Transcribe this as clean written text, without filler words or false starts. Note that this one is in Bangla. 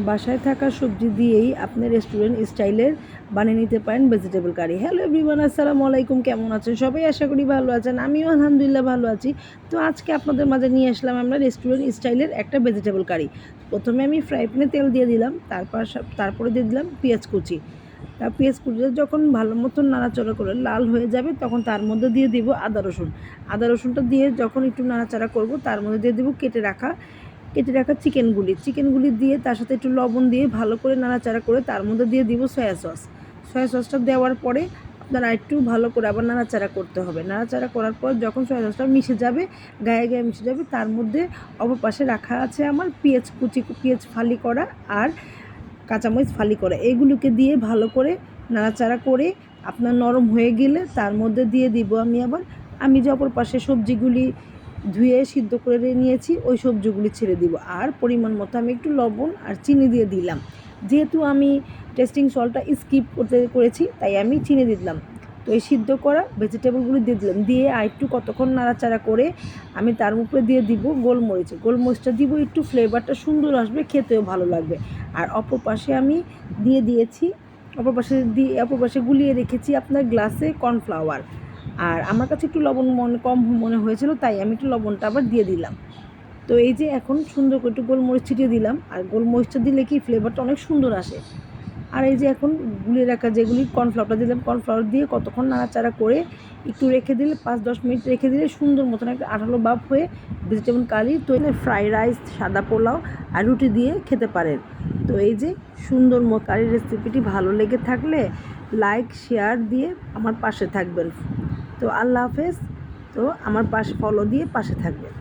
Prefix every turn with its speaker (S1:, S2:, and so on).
S1: বাসায় থাকা সবজি দিয়েই আপনি রেস্টুরেন্ট স্টাইলের বানিয়ে নিতে পারেন ভেজিটেবল কারি। হ্যালো এভরিওয়ান, আসসালামু আলাইকুম। কেমন আছেন সবাই? আশা করি ভালো আছেন। আমিও আলহামদুলিল্লাহ ভালো আছি। তো আজকে আপনাদের মাঝে নিয়ে আসলাম আমরা রেস্টুরেন্ট স্টাইলের একটা ভেজিটেবল কারি। প্রথমে আমি ফ্রাই প্যানে তেল দিয়ে দিলাম, তারপরে দিয়ে দিলাম পেঁয়াজ কুচি। পেঁয়াজ কুচিটা যখন ভালো মতন নাড়াচাড়া করে লাল হয়ে যাবে, তখন তার মধ্যে দিয়ে দিব আদা রসুনটা দিয়ে যখন একটু নাড়াচাড়া করব, তার মধ্যে দিয়ে দিব কেটে রাখা চিকেনগুলি দিয়ে তার সাথে একটু লবণ দিয়ে ভালো করে নাড়াচাড়া করে তার মধ্যে দিয়ে দিব সয়া সসটা দেওয়ার পরে আপনারা একটু ভালো করে আবার নাড়াচাড়া করতে হবে। নাড়াচাড়া করার পর যখন সয়া সসটা মিশে যাবে, গায়ে মিশে যাবে, তার মধ্যে অপর পাশে রাখা আছে আমার পেঁয়াজ ফালি করা আর কাঁচামরিচ ফালি করা, এগুলোকে দিয়ে ভালো করে নাড়াচাড়া করে আপনার নরম হয়ে গেলে তার মধ্যে দিয়ে দিব আমি যে অপর পাশে সবজিগুলি ধুয়ে সিদ্ধ করে নিয়েছি, ওই সবজিগুলি ছেড়ে দিব। আর পরিমাণ মতো আমি একটু লবণ আর চিনি দিয়ে দিলাম। যেহেতু আমি টেস্টিং সল্টটা স্কিপ করেছি, তাই আমি চিনি দিলাম। তো এই সিদ্ধ করা ভেজিটেবলগুলি দিয়ে দিলাম, দিয়ে আর একটু কতক্ষণ নাড়াচাড়া করে আমি তার উপরে দিয়ে দিব গোলমরিচটা দিব, একটু ফ্লেভারটা সুন্দর আসবে, খেতেও ভালো লাগবে। আর অপর পাশে আমি দিয়েছি অপর পাশে গুলিয়ে রেখেছি আপনার গ্লাসে কর্নফ্লাওয়ার। আর আমার কাছে একটু লবণ কম মনে হয়েছিল, তাই আমি একটু লবণটা আবার দিয়ে দিলাম। তো এই যে এখন সুন্দর করে একটু গোলমরিচ ছিটিয়ে দিলাম, আর গোলমরিচটা দিলে কি ফ্লেভারটা অনেক সুন্দর আসে। আর এই যে এখন গুলিয়ে রাখা যেগুলি কর্নফ্লাওয়ারটা দিলাম, কর্নফ্লাওয়ার দিয়ে কতক্ষণ নাড়াচাড়া করে একটু রেখে দিলে 5-10 মিনিট রেখে দিলে সুন্দর মতন একটা আঠালো ভাব হয়ে ভেজিটেবল কারি তৈরি। ফ্রাইড রাইস, সাদা পোলাও আর রুটি দিয়ে খেতে পারেন। তো এই যে সুন্দর কারির রেসিপিটি ভালো লেগে থাকলে লাইক শেয়ার দিয়ে আমার পাশে থাকবেন। তো আল্লাহ হাফেজ। তো আমার ফলো দিয়ে পাশে থাকবেন।